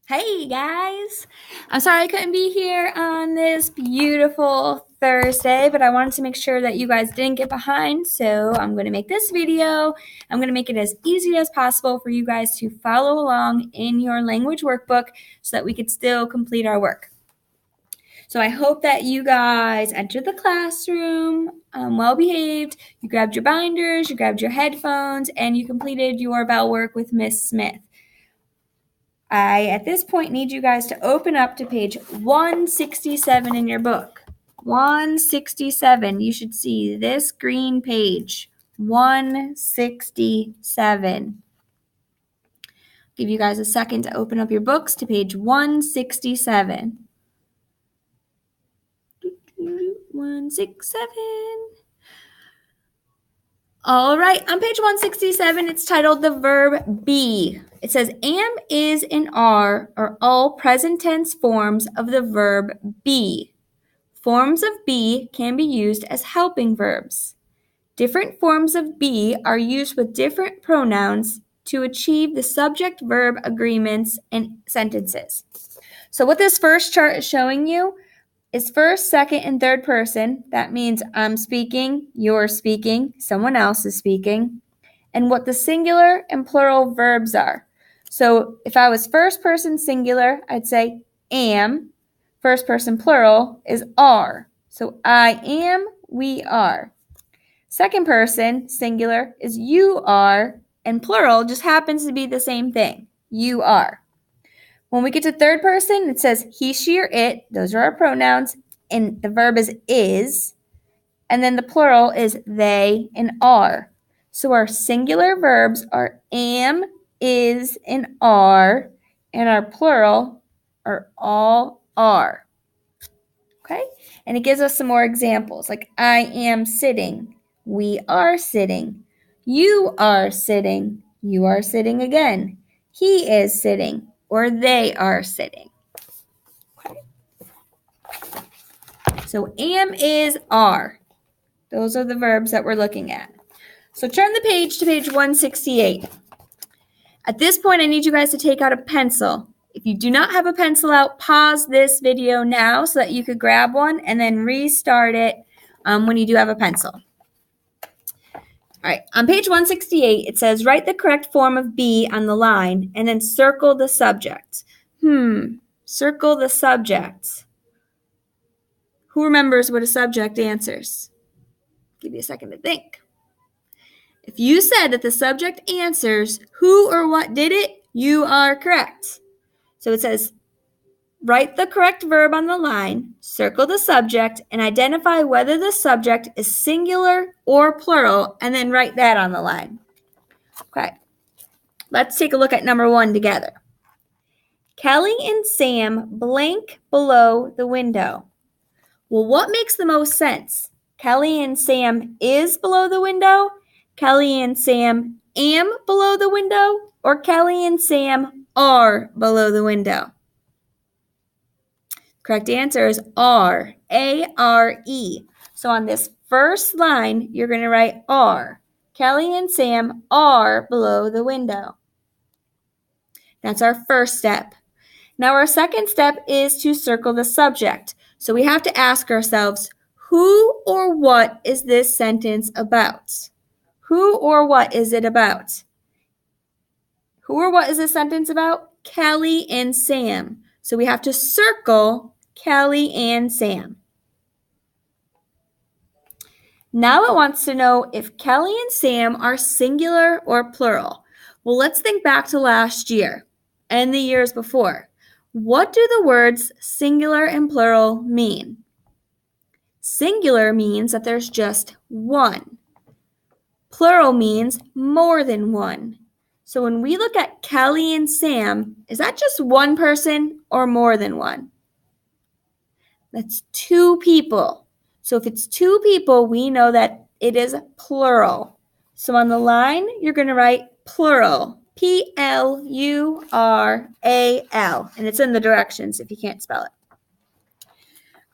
Hey guys! I'm sorry I couldn't be here on this beautiful Thursday, but I wanted to make sure that you guys didn't get behind, so I'm going to make this video. I'm going to make it as easy as possible for you guys to follow along in your language workbook so that we could still complete our work. So I hope that you guys entered the classroom well behaved, you grabbed your binders, you grabbed your headphones, and you completed your bell work with Miss Smith. I, at this point, need you guys to open up to page 167 in your book. 167. You should see this green page. 167. Give you guys a second to open up your books to page 167. 167. All right, on page 167, it's titled the verb be. It says am, is, and are all present tense forms of the verb be. Forms of be can be used as helping verbs. Different forms of be are used with different pronouns to achieve the subject-verb agreements in sentences. So what this first chart is showing you is first, second, and third person. That means I'm speaking, you're speaking, someone else is speaking, and what the singular and plural verbs are. So if I was first person singular, I'd say am. First person plural is are. So I am, we are. Second person singular is you are, and plural just happens to be the same thing. You are. When we get to third person, it says he, she, or it. Those are our pronouns. And the verb is. And then the plural is they and are. So our singular verbs are am, is, and are. And our plural are all are. Okay? And it gives us some more examples. Like I am sitting. We are sitting. You are sitting. You are sitting again. He is sitting. Or they are sitting. Okay. So am, is, are. Those are the verbs that we're looking at. So turn the page to page 168. At this point, I need you guys to take out a pencil. If you do not have a pencil out, pause this video now so that you could grab one and then restart it when you do have a pencil. All right, on page 168, it says, write the correct form of be on the line and then circle the subject. Circle the subject. Who remembers what a subject answers? Give you a second to think. If you said that the subject answers who or what did it, you are correct. So it says, write the correct verb on the line, circle the subject, and identify whether the subject is singular or plural, and then write that on the line. Okay, let's take a look at number 1 together. Kelly and Sam blank below the window. Well, what makes the most sense? Kelly and Sam is below the window, Kelly and Sam am below the window, or Kelly and Sam are below the window? Correct answer is are, A-R-E. So on this first line, you're going to write are. Kelly and Sam are below the window. That's our first step. Now our second step is to circle the subject. So we have to ask ourselves, who or what is this sentence about? Who or what is it about? Who or what is this sentence about? Kelly and Sam. So we have to circle Kelly and Sam. Now it wants to know if Kelly and Sam are singular or plural. Well, let's think back to last year and the years before. What do the words singular and plural mean? Singular means that there's just one. Plural means more than one. So when we look at Kelly and Sam, is that just one person or more than one? That's two people. So if it's two people, we know that it is plural. So on the line, you're going to write plural. P-L-U-R-A-L. And it's in the directions if you can't spell it.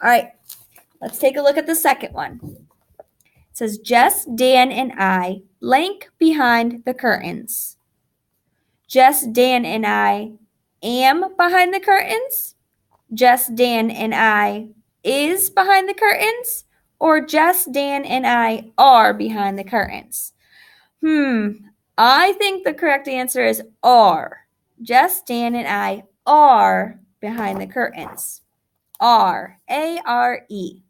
All right, let's take a look at the second one. It says, Jess, Dan, and I blank behind the curtains. Jess, Dan, and I am behind the curtains, Jess, Dan, and I is behind the curtains, or Jess, Dan, and I are behind the curtains? I think the correct answer is are. Jess, Dan, and I are behind the curtains. Are. A-R-E.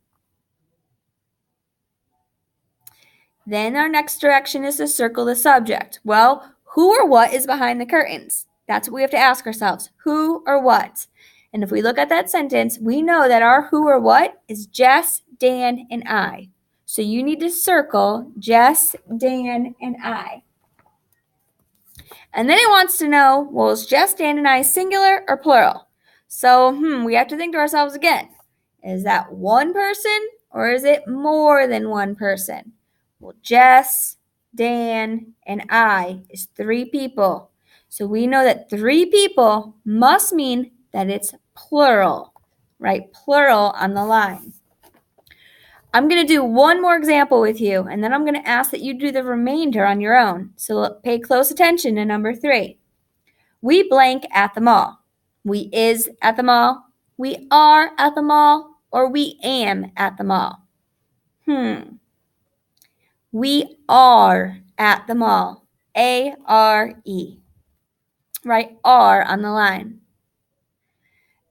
Then our next direction is to circle the subject. Well, who or what is behind the curtains? That's what we have to ask ourselves. Who or what? And if we look at that sentence, we know that our who or what is Jess, Dan, and I. So you need to circle Jess, Dan, and I. And then it wants to know, well, is Jess, Dan, and I singular or plural? So, we have to think to ourselves again. Is that one person or is it more than one person? Well, Jess, Dan, and I is 3 people. So we know that 3 people must mean that it's plural, right? Plural on the line. I'm going to do one more example with you, and then I'm going to ask that you do the remainder on your own. So pay close attention to number 3. We blank at the mall. We is at the mall. We are at the mall. Or we am at the mall. We are at the mall. A-R-E. Right? Are on the line.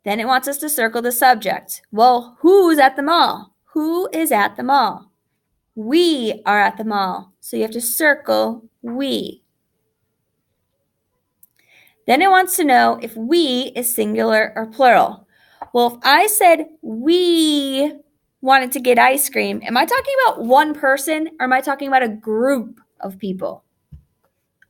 Then it wants us to circle the subject. Well, who's at the mall? Who is at the mall? We are at the mall. So you have to circle we. Then it wants to know if we is singular or plural. Well, if I said we wanted to get ice cream, am I talking about one person or am I talking about a group of people?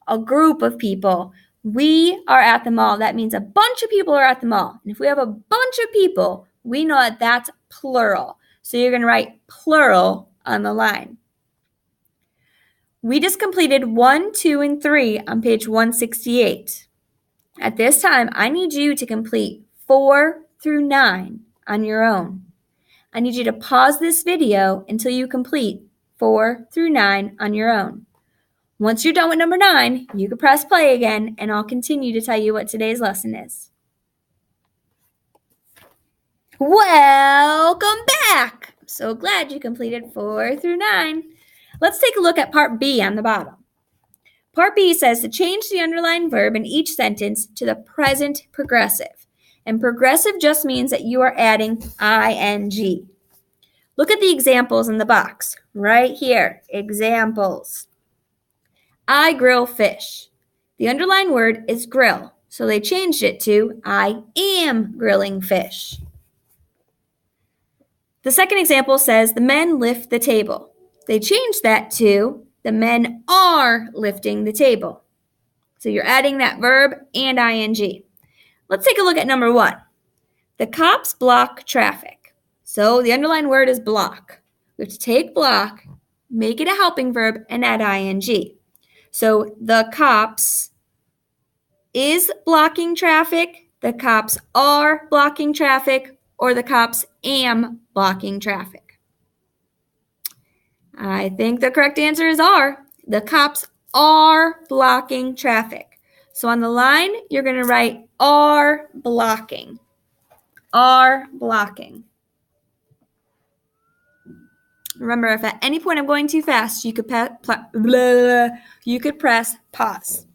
A group of people. We are at the mall. That means a bunch of people are at the mall. And if we have a bunch of people, we know that that's plural. So you're going to write plural on the line. We just completed 1, 2, and 3 on page 168. At this time, I need you to complete 4 through 9 on your own. I need you to pause this video until you complete 4 through 9 on your own. Once you're done with number 9, you can press play again, and I'll continue to tell you what today's lesson is. Welcome back! I'm so glad you completed 4 through 9. Let's take a look at part B on the bottom. Part B says to change the underlined verb in each sentence to the present progressive. And progressive just means that you are adding ing. Look at the examples in the box right here. Examples. I grill fish. The underlined word is grill, so they changed it to I am grilling fish. The second example says the men lift the table. They changed that to the men are lifting the table. So you're adding that verb and ing. Let's take a look at number 1. The cops block traffic. So the underlined word is block. We have to take block, make it a helping verb, and add ing. So the cops is blocking traffic, the cops are blocking traffic, or the cops am blocking traffic. I think the correct answer is are. The cops are blocking traffic. So on the line, you're going to write are blocking. Are blocking. Remember, if at any point I'm going too fast, you could press pause.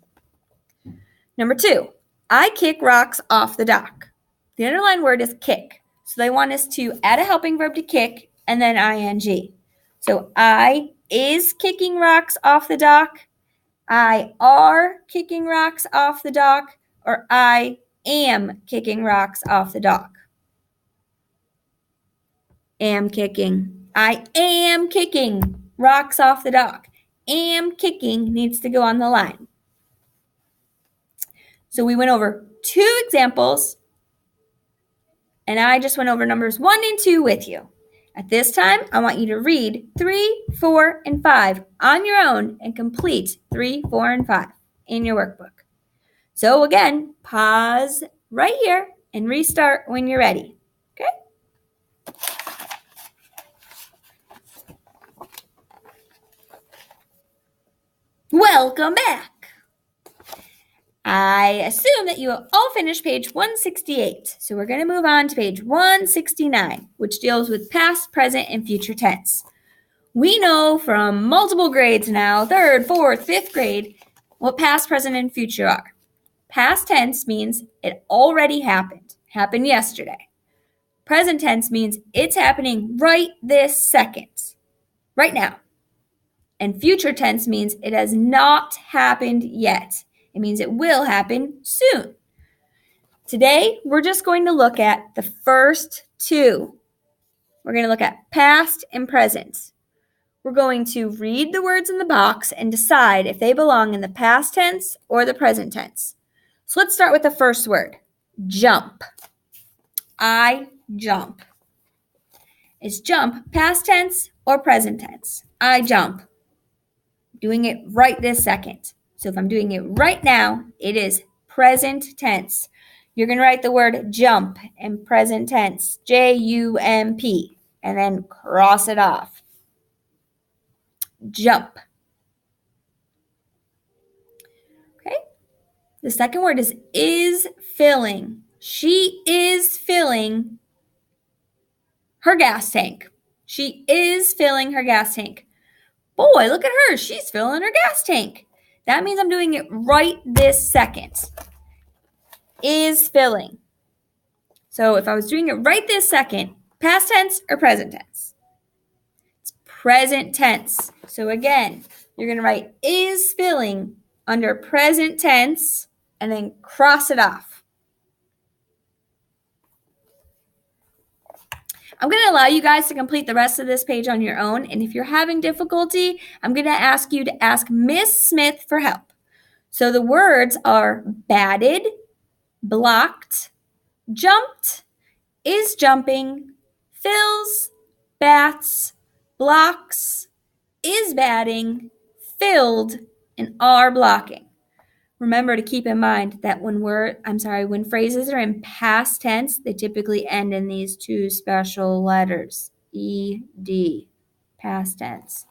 Number 2, I kick rocks off the dock. The underlined word is kick. So they want us to add a helping verb to kick and then ing. So I is kicking rocks off the dock, I are kicking rocks off the dock, or I am kicking rocks off the dock. Am kicking. I am kicking rocks off the dock. Am kicking needs to go on the line. So we went over 2 examples, and I just went over numbers 1 and 2 with you. At this time, I want you to read 3, 4, and 5 on your own and complete 3, 4, and 5 in your workbook. So again, pause right here and restart when you're ready. Okay? Welcome back. I assume that you have all finished page 168. So we're going to move on to page 169, which deals with past, present, and future tense. We know from multiple grades now, 3rd, 4th, 5th grade, what past, present, and future are. Past tense means it already happened yesterday. Present tense means it's happening right this second, right now. And future tense means it has not happened yet. It means it will happen soon. Today, we're just going to look at the first two. We're going to look at past and present. We're going to read the words in the box and decide if they belong in the past tense or the present tense. So let's start with the first word, jump. I jump. Is jump past tense or present tense? I jump. Doing it right this second. So if I'm doing it right now, it is present tense. You're going to write the word jump in present tense, J-U-M-P, and then cross it off. Jump. Okay? The second word is filling. She is filling her gas tank. She is filling her gas tank. Boy, look at her. She's filling her gas tank. That means I'm doing it right this second. Is filling. So if I was doing it right this second, past tense or present tense? It's present tense. So again, you're going to write is filling under present tense and then cross it off. I'm going to allow you guys to complete the rest of this page on your own. And if you're having difficulty, I'm going to ask you to ask Miss Smith for help. So the words are batted, blocked, jumped, is jumping, fills, bats, blocks, is batting, filled, and are blocking. Remember to keep in mind that when phrases are in past tense, they typically end in these two special letters, ed, past tense.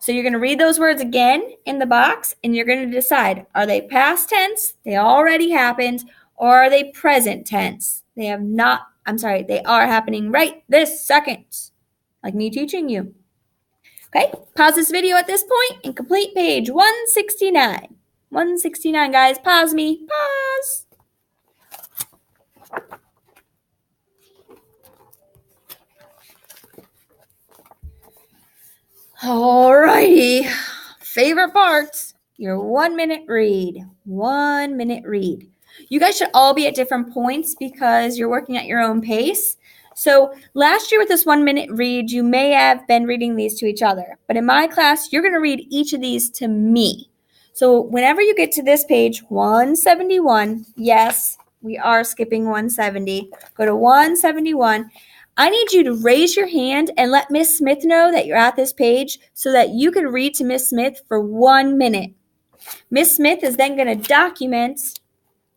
So you're going to read those words again in the box, and you're going to decide, are they past tense, they already happened, or are they present tense? They are happening right this second, like me teaching you. Okay, pause this video at this point and complete page 169. 169, guys. Pause me. Pause. Alrighty. Favorite parts. Your 1 minute read. 1 minute read. You guys should all be at different points because you're working at your own pace. So last year with this 1 minute read, you may have been reading these to each other. But in my class, you're going to read each of these to me. So whenever you get to this page, 171, yes, we are skipping 170. Go to 171. I need you to raise your hand and let Miss Smith know that you're at this page so that you can read to Miss Smith for 1 minute. Miss Smith is then going to document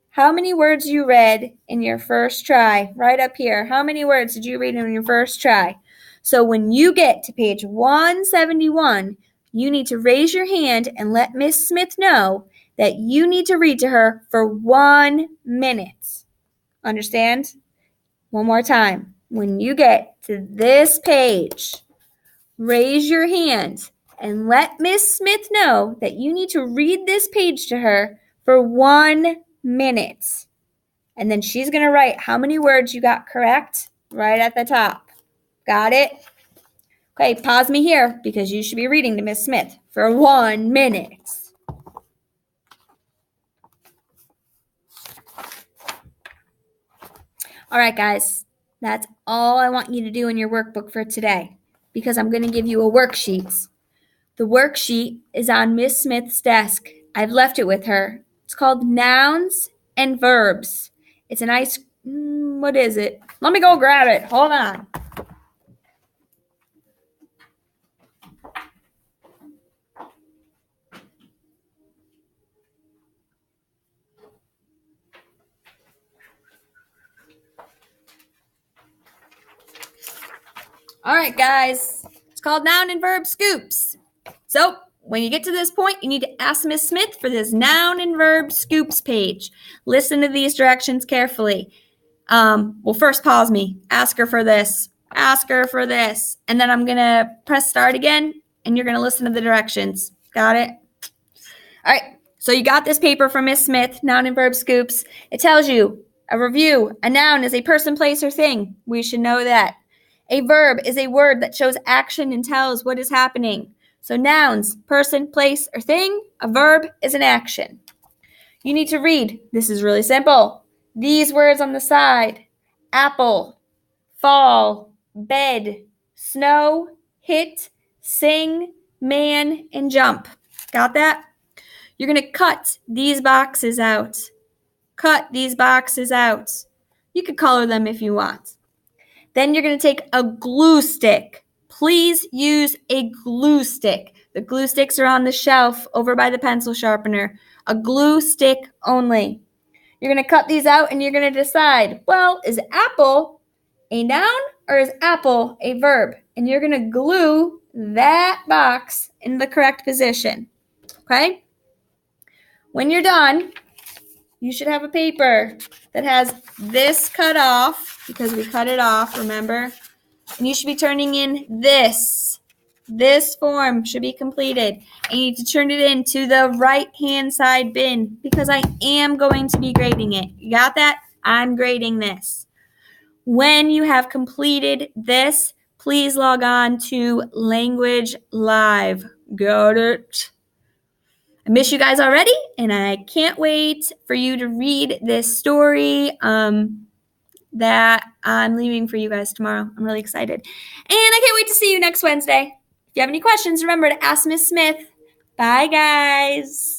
how many words you read in your first try. Right up here. How many words did you read in your first try? So when you get to page 171, you need to raise your hand and let Miss Smith know that you need to read to her for 1 minute. Understand? One more time. When you get to this page, raise your hand and let Miss Smith know that you need to read this page to her for 1 minute. And then she's going to write how many words you got correct right at the top. Got it? Okay, pause me here because you should be reading to Miss Smith for 1 minute. All right, guys, that's all I want you to do in your workbook for today because I'm going to give you a worksheet. The worksheet is on Miss Smith's desk. I've left it with her. It's called Nouns and Verbs. It's a nice, what is it? Let me go grab it. Hold on. All right, guys. It's called Noun and Verb Scoops. So when you get to this point, you need to ask Miss Smith for this noun and verb scoops page. Listen to these directions carefully. Well, first pause me. Ask her for this. Ask her for this. And then I'm going to press start again, and you're going to listen to the directions. Got it? All right. So you got this paper from Miss Smith, noun and verb scoops. It tells you a review. A noun is a person, place, or thing. We should know that. A verb is a word that shows action and tells what is happening. So nouns, person, place, or thing. A verb is an action. You need to read. This is really simple. These words on the side: apple, fall, bed, snow, hit, sing, man, and jump. Got that? You're going to cut these boxes out. Cut these boxes out. You could color them if you want. Then you're going to take a glue stick. Please use a glue stick. The glue sticks are on the shelf over by the pencil sharpener. A glue stick only. You're going to cut these out and you're going to decide, well, is apple a noun or is apple a verb? And you're going to glue that box in the correct position. Okay? When you're done, you should have a paper that has this cut off, because we cut it off, remember? And you should be turning in this. This form should be completed. And you need to turn it into the right-hand side bin, because I am going to be grading it. You got that? I'm grading this. When you have completed this, please log on to Language Live. Got it? I miss you guys already, and I can't wait for you to read this story that I'm leaving for you guys tomorrow. I'm really excited. And I can't wait to see you next Wednesday. If you have any questions, remember to ask Miss Smith. Bye, guys.